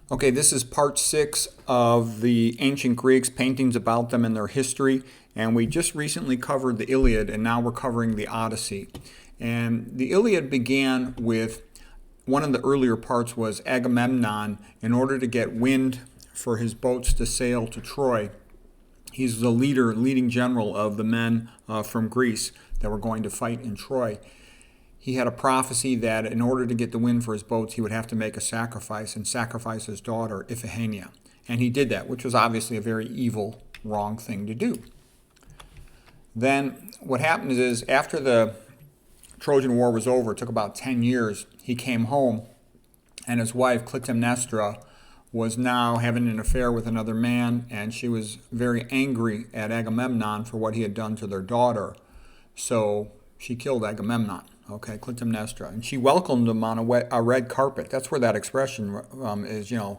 Okay, this is part 6 of the ancient Greeks, paintings about them and their history. And we just recently covered the Iliad, and now we're covering the Odyssey. And the Iliad began with one of the earlier parts was Agamemnon, in order to get wind for his boats to sail to Troy. He's the leading general of the men from Greece that were going to fight in Troy. He had a prophecy that in order to get the wind for his boats, he would have to make a sacrifice and sacrifice his daughter, Iphigenia. And he did that, which was obviously a very evil, wrong thing to do. Then what happened is after the Trojan War was over, it took about 10 years, he came home, and his wife, Clytemnestra, was now having an affair with another man, and she was very angry at Agamemnon for what he had done to their daughter. So she killed Agamemnon. Okay, Clytemnestra, and she welcomed him on a red carpet. That's where that expression is, a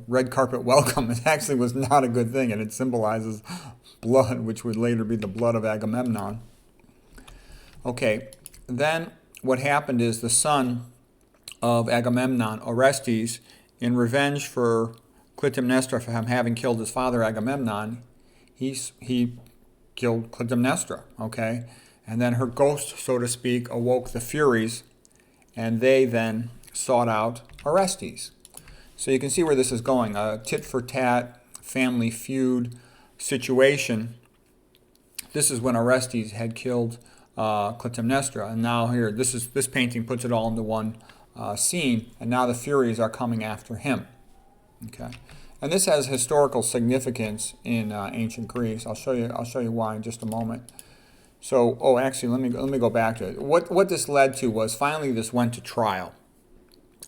red carpet welcome. It actually was not a good thing, and it symbolizes blood, which would later be the blood of Agamemnon. Okay, then what happened is the son of Agamemnon, Orestes, in revenge for Clytemnestra for him having killed his father Agamemnon, he killed Clytemnestra, okay? And then her ghost, so to speak, awoke the Furies, and they then sought out Orestes. So you can see where this is going, a tit-for-tat family feud situation. This is when Orestes had killed Clytemnestra, and now here, this painting puts it all into one scene, and now the Furies are coming after him. Okay, and this has historical significance in ancient Greece. I'll show you why in just a moment. So, actually, let me go back to it. What this led to was finally this went to trial.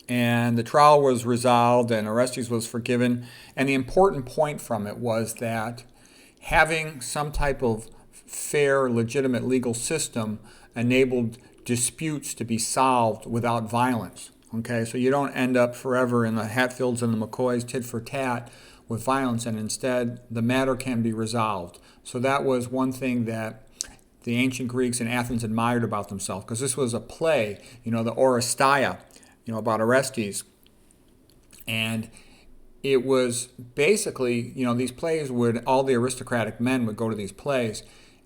And the trial was resolved and Orestes was forgiven. And the important point from it was that having some type of fair, legitimate legal system enabled disputes to be solved without violence. Okay, so you don't end up forever in the Hatfields and the McCoys tit for tat with violence, and instead the matter can be resolved. So that was one thing that the ancient Greeks in Athens admired about themselves, because this was a play, the Oresteia, about Orestes. And it was basically, these plays all the aristocratic men would go to these plays,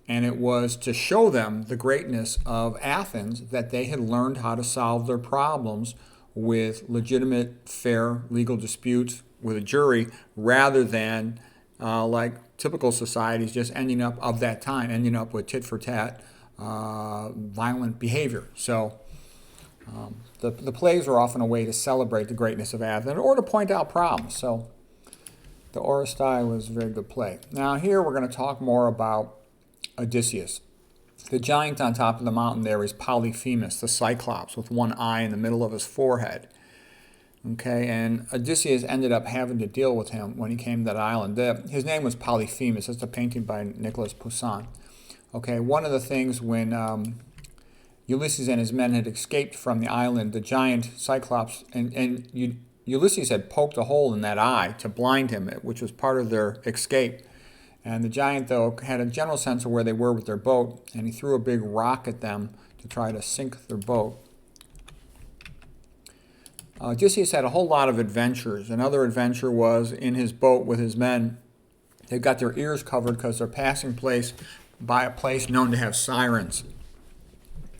and it was to show them the greatness of Athens, that they had learned how to solve their problems with legitimate, fair legal disputes with a jury, rather than like typical societies just ending up with tit-for-tat violent behavior. So the plays were often a way to celebrate the greatness of Athens or to point out problems. So the Oresteia was a very good play. Now here we're going to talk more about Odysseus. The giant on top of the mountain there is Polyphemus, the Cyclops, with one eye in the middle of his forehead. Okay, and Odysseus ended up having to deal with him when he came to that island. His name was Polyphemus. It's a painting by Nicholas Poussin. Okay, one of the things when Ulysses and his men had escaped from the island, the giant Cyclops, and Ulysses had poked a hole in that eye to blind him, which was part of their escape. And the giant, though, had a general sense of where they were with their boat, and he threw a big rock at them to try to sink their boat. Odysseus had a whole lot of adventures. Another adventure was in his boat with his men. They've got their ears covered because they're passing by a place known to have sirens.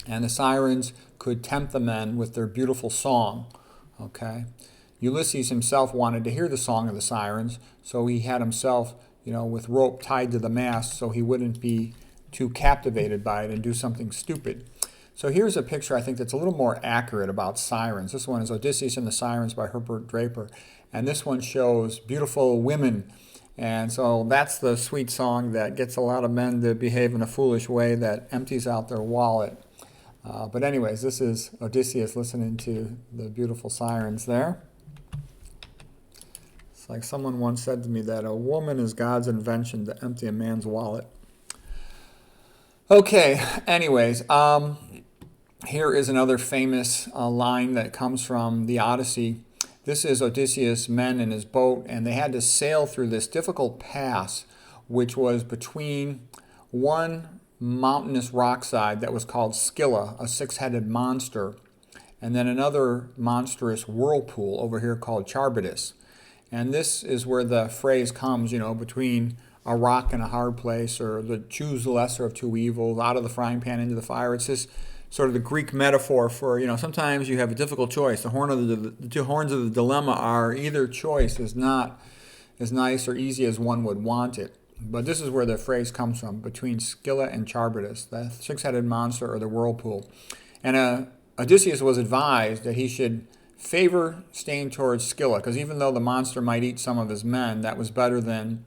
And the sirens could tempt the men with their beautiful song. Okay, Ulysses himself wanted to hear the song of the sirens, so he had himself, with rope tied to the mast so he wouldn't be too captivated by it and do something stupid. So here's a picture I think that's a little more accurate about sirens. This one is Odysseus and the Sirens by Herbert Draper. And this one shows beautiful women. And so that's the sweet song that gets a lot of men to behave in a foolish way that empties out their wallet. But anyways, this is Odysseus listening to the beautiful sirens there. It's like someone once said to me that a woman is God's invention to empty a man's wallet. Okay, anyways, here is another famous line that comes from the Odyssey. This is Odysseus' men in his boat, and they had to sail through this difficult pass, which was between one mountainous rockside that was called Scylla, a six-headed monster, and then another monstrous whirlpool over here called Charybdis. And this is where the phrase comes, between a rock and a hard place, or the choose the lesser of two evils, out of the frying pan into the fire. It's this sort of the Greek metaphor for, sometimes you have a difficult choice. The two horns of the dilemma are either choice is not as nice or easy as one would want it. But this is where the phrase comes from, between Scylla and Charybdis, the six-headed monster or the whirlpool. And Odysseus was advised that he should favor staying towards Scylla, because even though the monster might eat some of his men, that was better than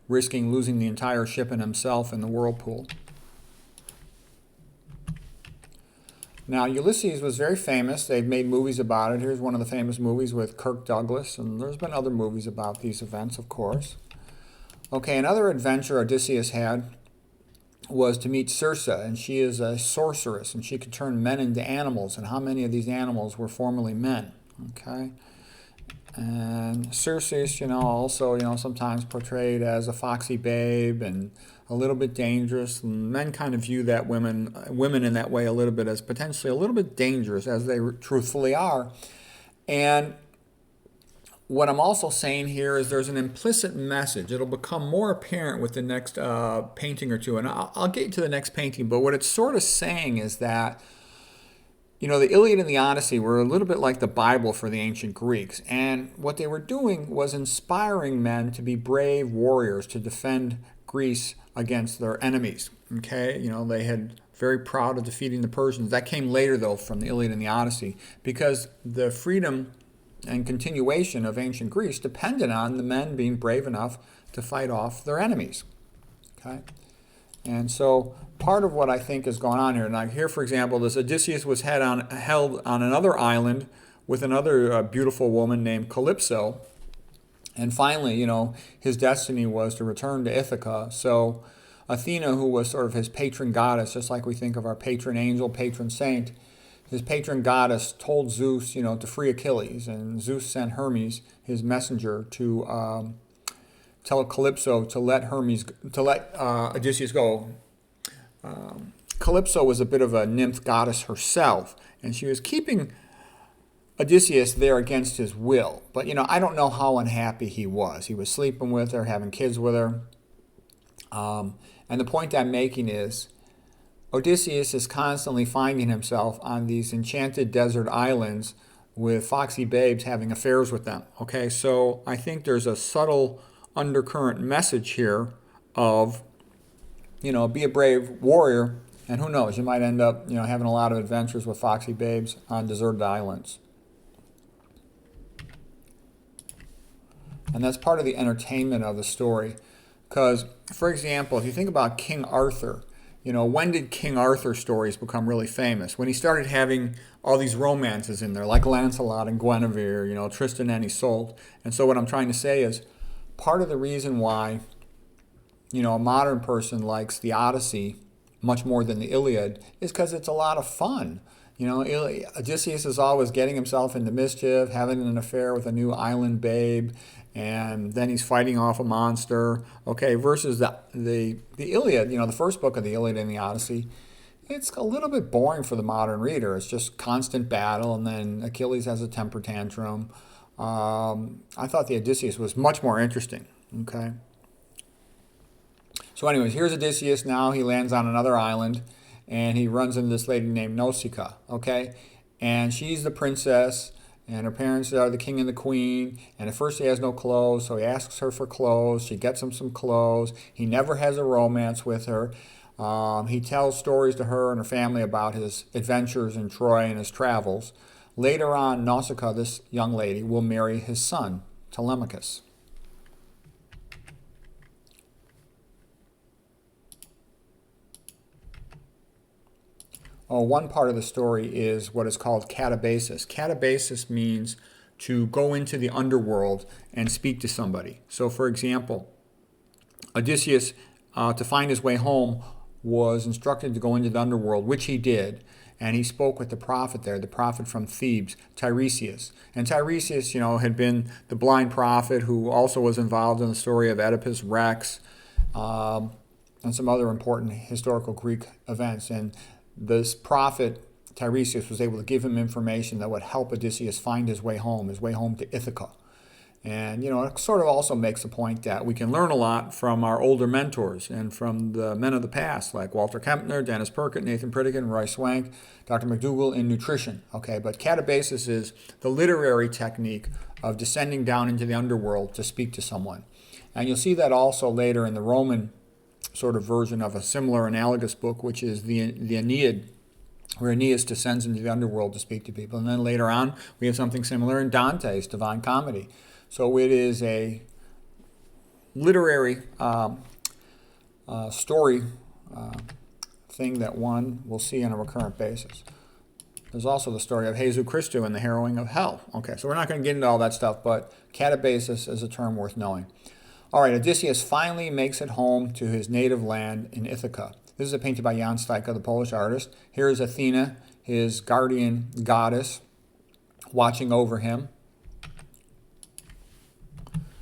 risking losing the entire ship and himself in the whirlpool. Now, Ulysses was very famous. They've made movies about it. Here's one of the famous movies with Kirk Douglas, and there's been other movies about these events, of course. Okay, another adventure Odysseus had was to meet Circe, and she is a sorceress, and she could turn men into animals, and how many of these animals were formerly men, okay? And Circe, also, sometimes portrayed as a foxy babe and a little bit dangerous, and men kind of view that women in that way a little bit as potentially a little bit dangerous, as they truthfully are. And what I'm also saying here is there's an implicit message. It'll become more apparent with the next painting or two, and I'll get to the next painting, but what it's sort of saying is that, the Iliad and the Odyssey were a little bit like the Bible for the ancient Greeks, and what they were doing was inspiring men to be brave warriors to defend Greece against their enemies, okay? They had very proud of defeating the Persians. That came later, though, from the Iliad and the Odyssey, because the freedom and continuation of ancient Greece depended on the men being brave enough to fight off their enemies. Okay? And so part of what I think is going on here, now here, for example, this Odysseus was held on another island with another beautiful woman named Calypso. And finally, his destiny was to return to Ithaca. So Athena, who was sort of his patron goddess, just like we think of our patron angel, patron saint, his patron goddess told Zeus, to free Achilles, and Zeus sent Hermes, his messenger, to tell Calypso to let Odysseus go. Calypso was a bit of a nymph goddess herself, and she was keeping Odysseus there against his will. But I don't know how unhappy he was. He was sleeping with her, having kids with her. And the point I'm making is, Odysseus is constantly finding himself on these enchanted desert islands with foxy babes having affairs with them. Okay, so I think there's a subtle undercurrent message here of, be a brave warrior, and who knows, you might end up, having a lot of adventures with foxy babes on deserted islands. And that's part of the entertainment of the story. Because, for example, if you think about King Arthur, when did King Arthur stories become really famous? When he started having all these romances in there, like Lancelot and Guinevere, Tristan and Isolde. And so what I'm trying to say is, part of the reason why, a modern person likes the Odyssey much more than the Iliad is because it's a lot of fun. Odysseus is always getting himself into mischief, having an affair with a new island babe, and then he's fighting off a monster. Okay, versus the Iliad, the first book of the Iliad and the Odyssey, it's a little bit boring for the modern reader. It's just constant battle, and then Achilles has a temper tantrum. I thought the Odysseus was much more interesting. Okay. So anyways, here's Odysseus now. He lands on another island, and he runs into this lady named Nausicaa, okay? And she's the princess, and her parents are the king and the queen, and at first he has no clothes, so he asks her for clothes. She gets him some clothes. He never has a romance with her. He tells stories to her and her family about his adventures in Troy and his travels. Later on, Nausicaa, this young lady, will marry his son, Telemachus. One part of the story is what is called catabasis. Catabasis means to go into the underworld and speak to somebody. So, for example, Odysseus, to find his way home, was instructed to go into the underworld, which he did. And he spoke with the prophet there, the prophet from Thebes, Tiresias. And Tiresias, had been the blind prophet who also was involved in the story of Oedipus Rex and some other important historical Greek events. And this prophet, Tiresias was able to give him information that would help Odysseus find his way home to Ithaca. And, it sort of also makes the point that we can learn a lot from our older mentors and from the men of the past, like Walter Kempner, Dennis Perkett, Nathan Pritikin, Roy Swank, Dr. McDougall in nutrition. Okay, but catabasis is the literary technique of descending down into the underworld to speak to someone. And you'll see that also later in the Roman sort of version of a similar analogous book, which is the Aeneid, where Aeneas descends into the underworld to speak to people. And then later on, we have something similar in Dante's Divine Comedy. So it is a literary story thing that one will see on a recurrent basis. There's also the story of Jesus Christo and the harrowing of hell. Okay, so we're not going to get into all that stuff, but catabasis is a term worth knowing. All right, Odysseus finally makes it home to his native land in Ithaca. This is a painting by Jan Stejka, the Polish artist. Here is Athena, his guardian goddess, watching over him.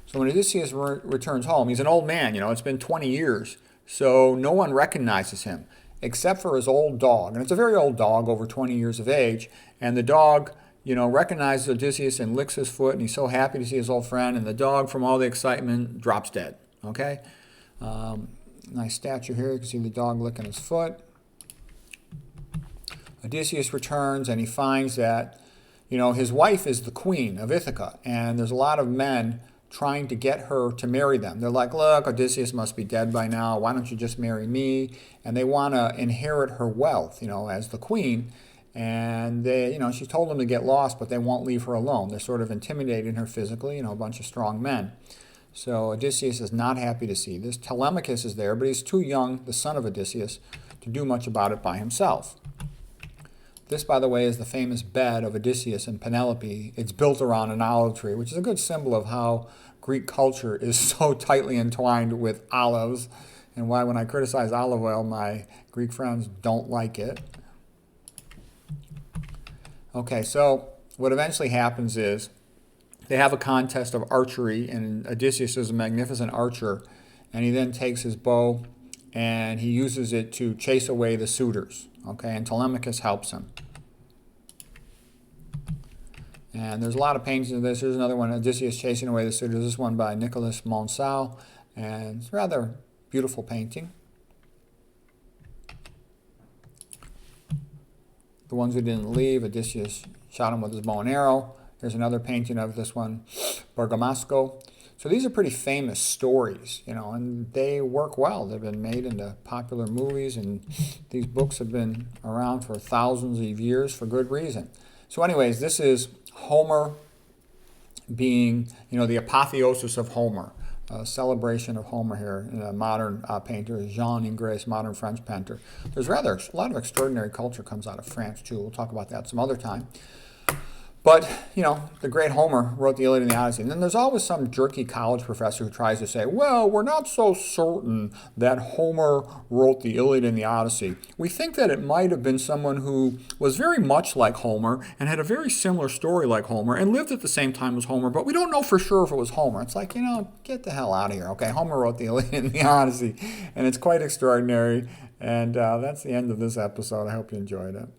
So when Odysseus returns home, he's an old man, it's been 20 years. So no one recognizes him except for his old dog. And it's a very old dog, over 20 years of age. And the dog, recognizes Odysseus and licks his foot. And he's so happy to see his old friend. And the dog, from all the excitement, drops dead. Okay? Nice statue here. You can see the dog licking his foot. Odysseus returns and he finds that, his wife is the queen of Ithaca. And there's a lot of men trying to get her to marry them. They're like, look, Odysseus must be dead by now. Why don't you just marry me? And they want to inherit her wealth, as the queen. And they, she told them to get lost, but they won't leave her alone. They're sort of intimidating her physically, a bunch of strong men. So Odysseus is not happy to see this. Telemachus is there, but he's too young, the son of Odysseus, to do much about it by himself. This, by the way, is the famous bed of Odysseus and Penelope. It's built around an olive tree, which is a good symbol of how Greek culture is so tightly entwined with olives, and why when I criticize olive oil, my Greek friends don't like it. Okay, so what eventually happens is they have a contest of archery, and Odysseus is a magnificent archer, and he then takes his bow and he uses it to chase away the suitors. Okay, and Telemachus helps him. And there's a lot of paintings of this. Here's another one, Odysseus chasing away the suitors. This one by Nicolas Monsal, and it's a rather beautiful painting. The ones who didn't leave, Odysseus shot him with his bow and arrow. Here's another painting of this one, Bergamasco. So these are pretty famous stories, and they work well. They've been made into popular movies, and these books have been around for thousands of years for good reason. So anyways, this is Homer being, the apotheosis of Homer, a celebration of Homer here in a modern painter, Jean Ingres, modern French painter. There's rather a lot of extraordinary culture comes out of France, too. We'll talk about that some other time. But, the great Homer wrote the Iliad and the Odyssey. And then there's always some jerky college professor who tries to say, well, we're not so certain that Homer wrote the Iliad and the Odyssey. We think that it might have been someone who was very much like Homer and had a very similar story like Homer and lived at the same time as Homer, but we don't know for sure if it was Homer. It's like, get the hell out of here. Okay, Homer wrote the Iliad and the Odyssey, and it's quite extraordinary. And that's the end of this episode. I hope you enjoyed it.